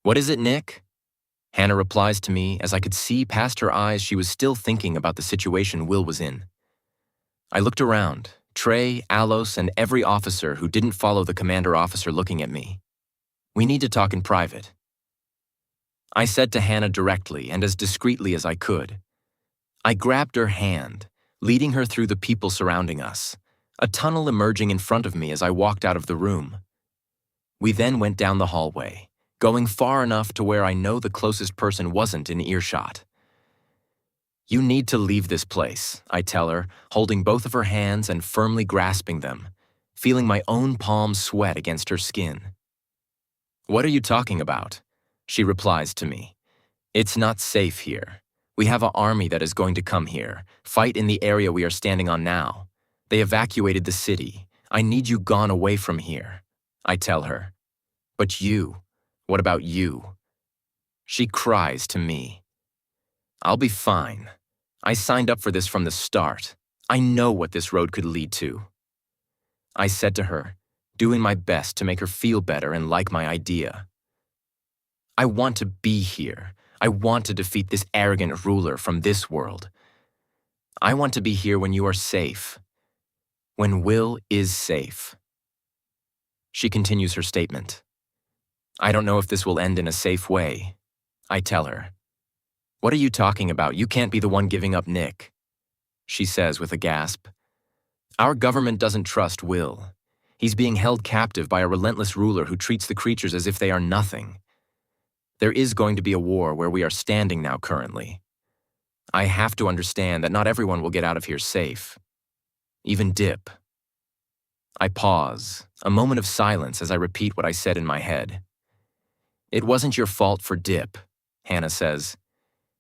"What is it, Nick?" Hannah replies to me as I could see past her eyes she was still thinking about the situation Will was in. I looked around, Trey, Alos, and every officer who didn't follow the commander officer looking at me. "We need to talk in private." I said to Hannah directly and as discreetly as I could. I grabbed her hand, leading her through the people surrounding us, a tunnel emerging in front of me as I walked out of the room. We then went down the hallway, going far enough to where I know the closest person wasn't in earshot. "You need to leave this place," I tell her, holding both of her hands and firmly grasping them, feeling my own palms sweat against her skin. "What are you talking about?" She replies to me. "It's not safe here. We have an army that is going to come here, fight in the area we are standing on now. They evacuated the city. I need you gone away from here," I tell her. "But you, what about you?" She cries to me. "I'll be fine. I signed up for this from the start. I know what this road could lead to." I said to her, doing my best to make her feel better and like my idea. "I want to be here. I want to defeat this arrogant ruler from this world. I want to be here when you are safe. When Will is safe." She continues her statement. "I don't know if this will end in a safe way," I tell her. "What are you talking about? You can't be the one giving up Nick," she says with a gasp. "Our government doesn't trust Will. He's being held captive by a relentless ruler who treats the creatures as if they are nothing. There is going to be a war where we are standing now currently. I have to understand that not everyone will get out of here safe. Even Dip." I pause, a moment of silence as I repeat what I said in my head. "It wasn't your fault for Dip," Hannah says.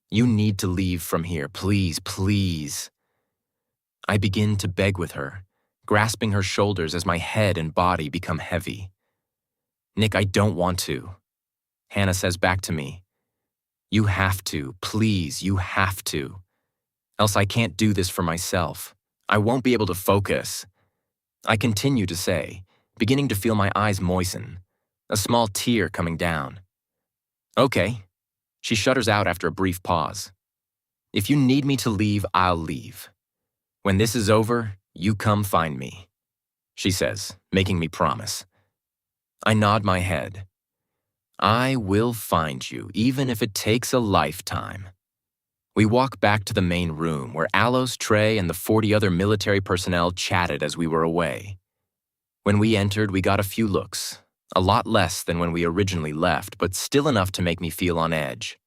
"You need to leave from here, please, please." I begin to beg with her, grasping her shoulders as my head and body become heavy. "Nick, I don't want to." Hannah says back to me, "You have to, please, you have to. Else I can't do this for myself. I won't be able to focus." I continue to say, beginning to feel my eyes moisten, a small tear coming down. "Okay." She shudders out after a brief pause. "If you need me to leave, I'll leave. When this is over, you come find me," she says, making me promise. I nod my head. "I will find you, even if it takes a lifetime." We walk back to the main room where Alos, Trey, and the 40 other military personnel chatted as we were away. When we entered, we got a few looks, a lot less than when we originally left, but still enough to make me feel on edge.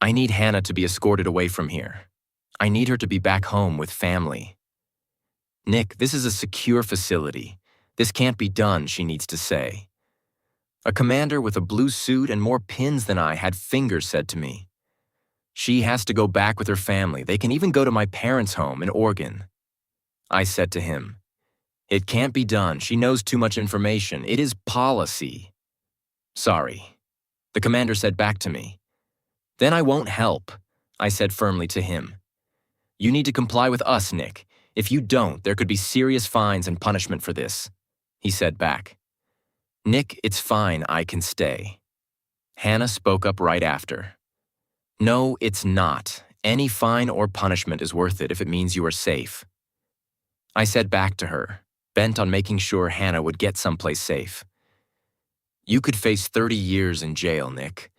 I need Hannah to be escorted away from here. I need her to be back home with family. "Nick, this is a secure facility. This can't be done," she needs to say. A commander with a blue suit and more pins than I had fingers said to me. "She has to go back with her family. They can even go to my parents' home in Oregon." I said to him, "It can't be done. She knows too much information. It is policy." "Sorry," the commander said back to me. "Then I won't help," I said firmly to him. "You need to comply with us, Nick. If you don't, there could be serious fines and punishment for this," he said back. "Nick, it's fine. I can stay." Hannah spoke up right after. "No, it's not. Any fine or punishment is worth it if it means you are safe." I said back to her, bent on making sure Hannah would get someplace safe. "You could face 30 years in jail, Nick.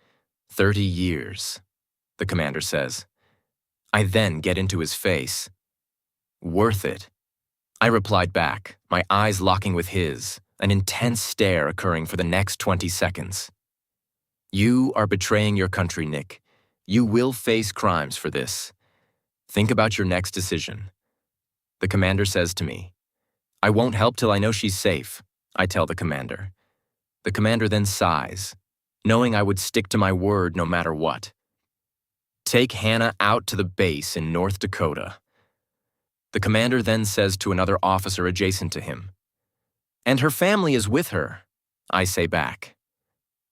30 years, the commander says. I then get into his face. "Worth it," I replied back, my eyes locking with his, an intense stare occurring for the next 20 seconds. "You are betraying your country, Nick. You will face crimes for this. Think about your next decision," the commander says to me. "I won't help till I know she's safe," I tell the commander. The commander then sighs, knowing I would stick to my word no matter what. "Take Hannah out to the base in North Dakota." The commander then says to another officer adjacent to him, "And her family is with her," I say back.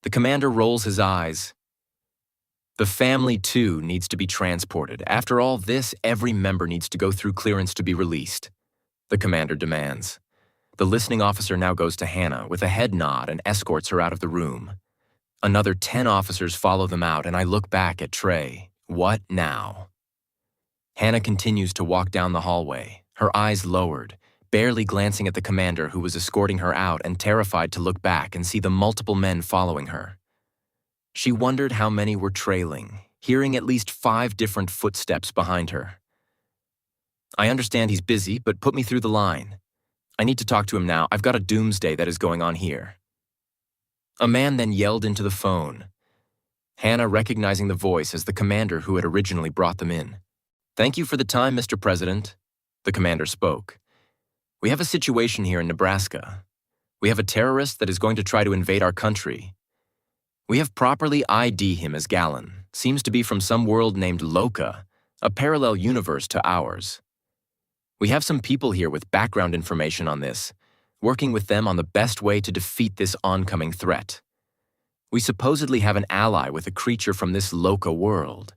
The commander rolls his eyes. "The family, too, needs to be transported. After all this, every member needs to go through clearance to be released," the commander demands. The listening officer now goes to Hannah with a head nod and escorts her out of the room. Another 10 officers follow them out, and I look back at Trey. What now? Hannah continues to walk down the hallway, her eyes lowered, barely glancing at the commander who was escorting her out and terrified to look back and see the multiple men following her. She wondered how many were trailing, hearing at least 5 different footsteps behind her. I understand he's busy, but put me through the line. I need to talk to him now. I've got a doomsday that is going on here. A man then yelled into the phone, Hannah recognizing the voice as the commander who had originally brought them in. "Thank you for the time, Mr. President," the commander spoke. "We have a situation here in Nebraska. We have a terrorist that is going to try to invade our country. We have properly ID him as Gallon, seems to be from some world named Loka, a parallel universe to ours. We have some people here with background information on this, working with them on the best way to defeat this oncoming threat. We supposedly have an ally with a creature from this Loka world.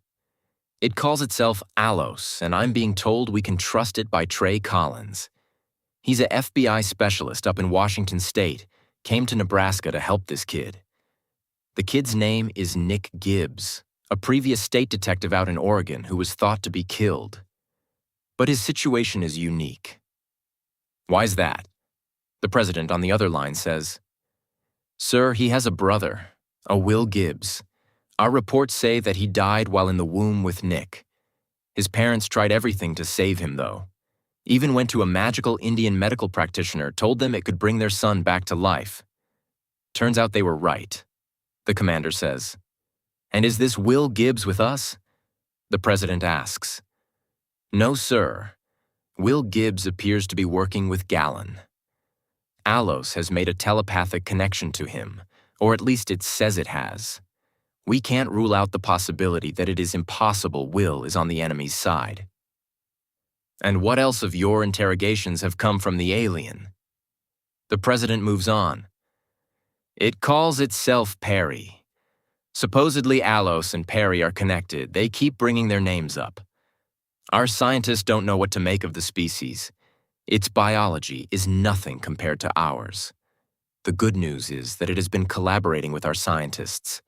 It calls itself Alos, and I'm being told we can trust it by Trey Collins. He's a FBI specialist up in Washington State, came to Nebraska to help this kid. The kid's name is Nick Gibbs, a previous state detective out in Oregon who was thought to be killed. But his situation is unique." "Why's that?" The president on the other line says, "Sir, he has a brother, a Will Gibbs. Our reports say that he died while in the womb with Nick. His parents tried everything to save him, though. Even went to a magical Indian medical practitioner, told them it could bring their son back to life. Turns out they were right," the commander says. "And is this Will Gibbs with us?" the president asks. "No, sir. Will Gibbs appears to be working with Gallon. Alos has made a telepathic connection to him, or at least it says it has. We can't rule out the possibility that it is impossible Will is on the enemy's side." "And what else of your interrogations have come from the alien?" The president moves on. "It calls itself Perry. Supposedly Alos and Perry are connected. They keep bringing their names up. Our scientists don't know what to make of the species. Its biology is nothing compared to ours. The good news is that it has been collaborating with our scientists,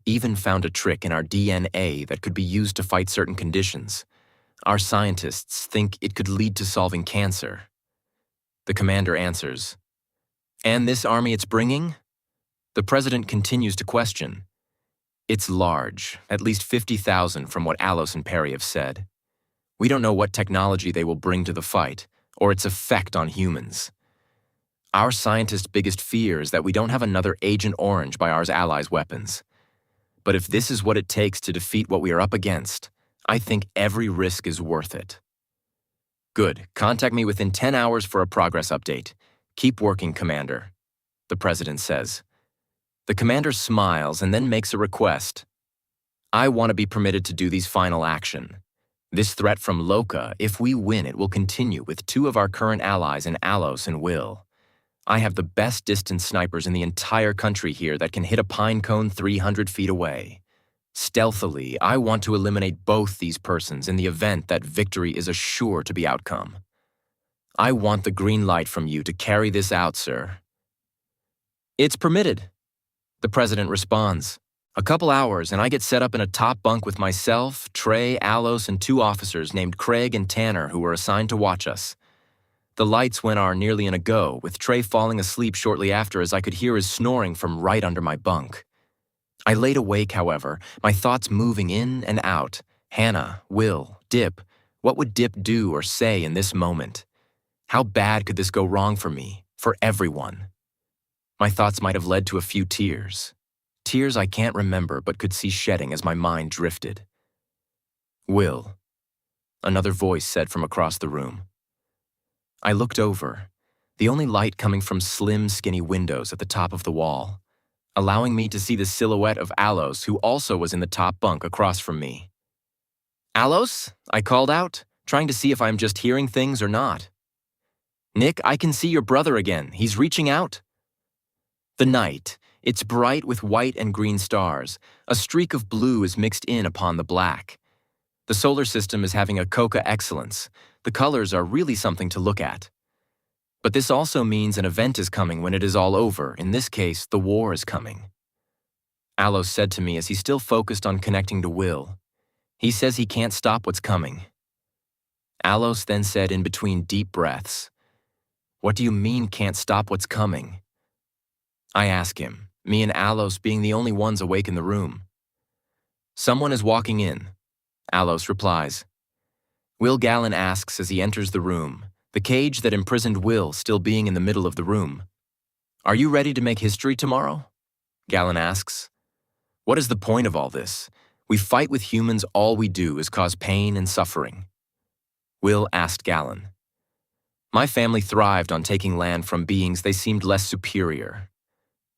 even found a trick in our DNA that could be used to fight certain conditions. Our scientists think it could lead to solving cancer." The commander answers, "And this army it's bringing?" The president continues to question. "It's large, at least 50,000 from what Alos and Perry have said. We don't know what technology they will bring to the fight, or its effect on humans. Our scientists' biggest fear is that we don't have another Agent Orange by our allies' weapons. But if this is what it takes to defeat what we are up against, I think every risk is worth it." "Good. Contact me within 10 hours for a progress update. Keep working, Commander," the president says. The commander smiles and then makes a request. "I want to be permitted to do these final action. This threat from Loka, if we win, it will continue with 2 of our current allies in Alos and Will. I have the best distance snipers in the entire country here that can hit a pine cone 300 feet away. Stealthily, I want to eliminate both these persons in the event that victory is assured to be outcome. I want the green light from you to carry this out, sir." "It's permitted," the president responds. "A couple hours and I get set up in a top bunk with myself, Trey, Alos, and 2 officers named Craig and Tanner who were assigned to watch us. The lights went on nearly in a go, with Trey falling asleep shortly after as I could hear his snoring from right under my bunk. I laid awake, however, my thoughts moving in and out. Hannah, Will, Dip. What would Dip do or say in this moment? How bad could this go wrong for me, for everyone? My thoughts might have led to a few tears. Tears I can't remember but could see shedding as my mind drifted. "Will," another voice said from across the room. I looked over, the only light coming from slim, skinny windows at the top of the wall, allowing me to see the silhouette of Alos, who also was in the top bunk across from me. "Alos?" I called out, trying to see if I'm just hearing things or not. "Nick, I can see your brother again. He's reaching out." The night, it's bright with white and green stars. A streak of blue is mixed in upon the black. The solar system is having a Coca excellence. The colors are really something to look at. But this also means an event is coming when it is all over. In this case, the war is coming. Alos said to me as he still focused on connecting to Will. He says he can't stop what's coming. Alos then said in between deep breaths, "What do you mean can't stop what's coming?" I ask him, me and Alos being the only ones awake in the room. "Someone is walking in," Alos replies. Will Gallon asks as he enters the room, the cage that imprisoned Will still being in the middle of the room. "Are you ready to make history tomorrow?" Gallon asks. "What is the point of all this? We fight with humans, all we do is cause pain and suffering." Will asked Gallon. "My family thrived on taking land from beings they seemed less superior.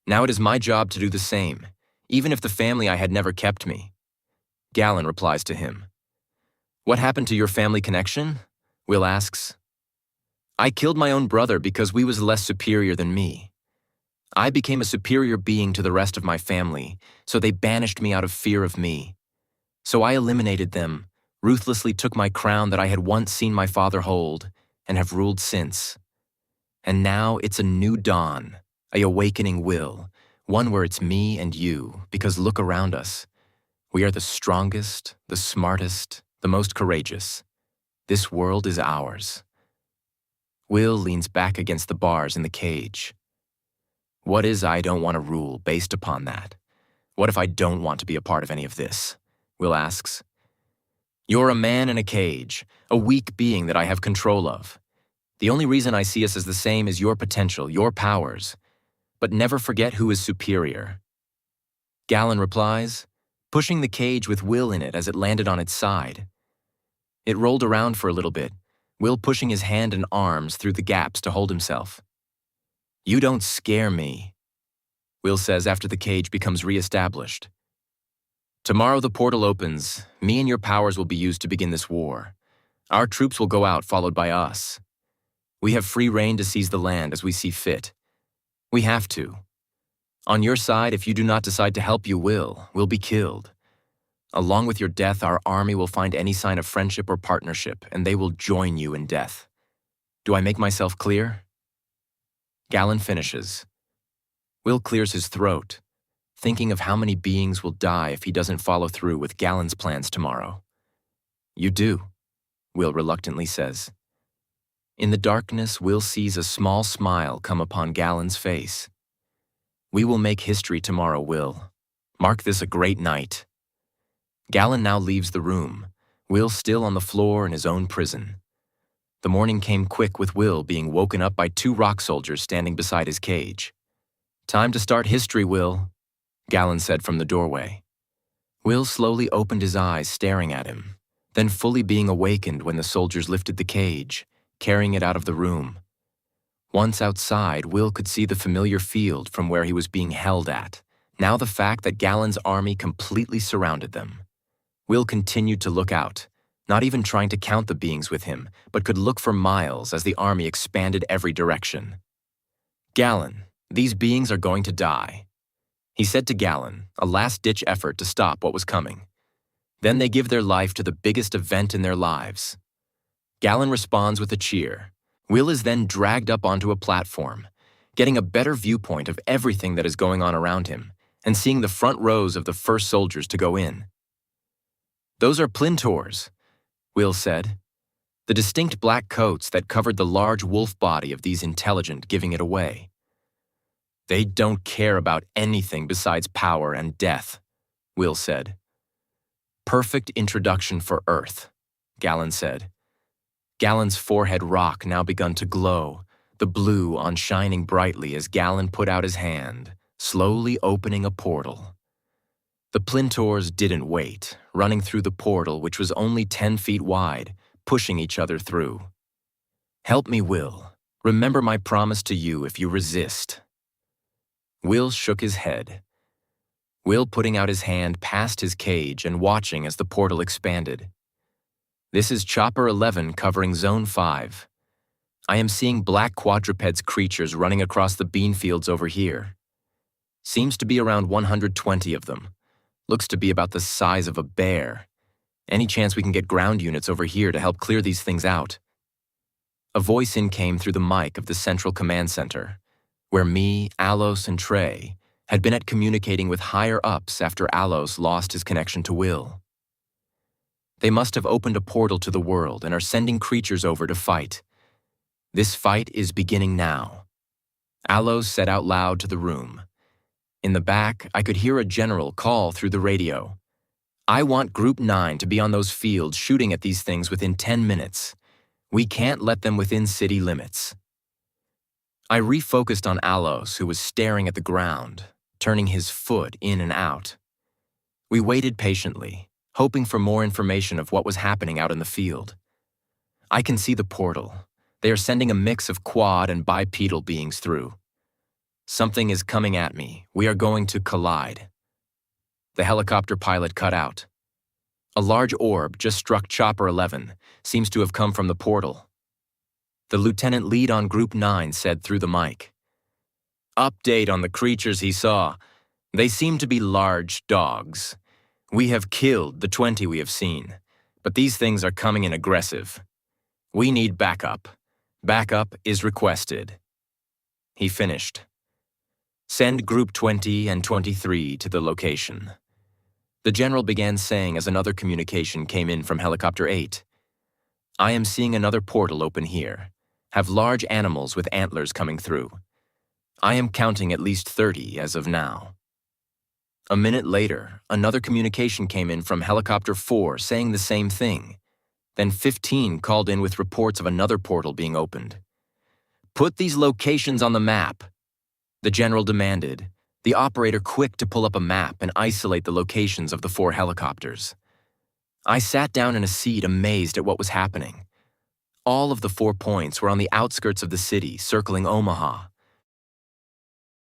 Now it is my job to do the same, even if the family I had never kept me." Gallon replies to him. "What happened to your family connection?" Will asks. "I killed my own brother because we was less superior than me. I became a superior being to the rest of my family, so they banished me out of fear of me. So I eliminated them, ruthlessly took my crown that I had once seen my father hold, and have ruled since. And now it's a new dawn, a awakening will, one where it's me and you, because look around us. We are the strongest, the smartest, the most courageous. This world is ours." Will leans back against the bars in the cage. What is I don't want to rule based upon that? What if I don't want to be a part of any of this? Will asks. "You're a man in a cage, a weak being that I have control of. The only reason I see us as the same is your potential, your powers. But never forget who is superior." Gallon replies, pushing the cage with Will in it as it landed on its side. It rolled around for a little bit, Will pushing his hand and arms through the gaps to hold himself. "You don't scare me," Will says after the cage becomes re-established. "Tomorrow the portal opens. Me and your powers will be used to begin this war. Our troops will go out, followed by us. We have free reign to seize the land as we see fit. We have to. On your side, if you do not decide to help, you will be killed. Along with your death, our army will find any sign of friendship or partnership, and they will join you in death. Do I make myself clear?" Gallon finishes. Will clears his throat, thinking of how many beings will die if he doesn't follow through with Gallon's plans tomorrow. "You do," Will reluctantly says. In the darkness, Will sees a small smile come upon Gallon's face. "We will make history tomorrow, Will. Mark this a great night." Gallon now leaves the room, Will still on the floor in his own prison. The morning came quick with Will being woken up by 2 rock soldiers standing beside his cage. "Time to start history, Will," Gallon said from the doorway. Will slowly opened his eyes staring at him, then fully being awakened when the soldiers lifted the cage, carrying it out of the room. Once outside, Will could see the familiar field from where he was being held at, now the fact that Gallon's army completely surrounded them. Will continued to look out, not even trying to count the beings with him, but could look for miles as the army expanded every direction. "Gallon, these beings are going to die," he said to Gallon, a last-ditch effort to stop what was coming. Then they give their life to the biggest event in their lives. Gallon responds with a cheer. Will is then dragged up onto a platform, getting a better viewpoint of everything that is going on around him, and seeing the front rows of the first soldiers to go in. "Those are Plintors," Will said. The distinct black coats that covered the large wolf body of these intelligent giving it away. "They don't care about anything besides power and death," Will said. "Perfect introduction for Earth," Gallon said. Gallon's forehead rock now begun to glow, the blue on shining brightly as Gallon put out his hand, slowly opening a portal. The Plintors didn't wait, running through the portal which was only 10 feet wide, pushing each other through. "Help me, Will. Remember my promise to you if you resist." Will shook his head. Will putting out his hand past his cage and watching as the portal expanded. "This is Chopper 11 covering Zone 5. I am seeing black quadrupeds creatures running across the bean fields over here. Seems to be around 120 of them. Looks to be about the size of a bear. Any chance we can get ground units over here to help clear these things out?" A voice in came through the mic of the Central Command Center, where me, Alos, and Trey, had been at communicating with higher-ups after Alos lost his connection to Will. They must have opened a portal to the world and are sending creatures over to fight. This fight is beginning now. Alos said out loud to the room. In the back, I could hear a general call through the radio. I want Group 9 to be on those fields shooting at these things within 10 minutes. We can't let them within city limits. I refocused on Alos, who was staring at the ground, turning his foot in and out. We waited patiently, hoping for more information of what was happening out in the field. I can see the portal. They are sending a mix of quad and bipedal beings through. Something is coming at me. We are going to collide. The helicopter pilot cut out. A large orb just struck Chopper 11, seems to have come from the portal. The lieutenant lead on Group 9 said through the mic. Update on the creatures he saw. They seem to be large dogs. We have killed the 20 we have seen, but these things are coming in aggressive. We need backup. Backup is requested. He finished. Send Group 20 and 23 to the location. The general began saying as another communication came in from Helicopter 8. I am seeing another portal open here. Have large animals with antlers coming through. I am counting at least 30 as of now. A minute later, another communication came in from Helicopter 4 saying the same thing. Then 15 called in with reports of another portal being opened. Put these locations on the map, the general demanded, the operator quick to pull up a map and isolate the locations of the 4 helicopters. I sat down in a seat amazed at what was happening. All of the 4 points were on the outskirts of the city, circling Omaha.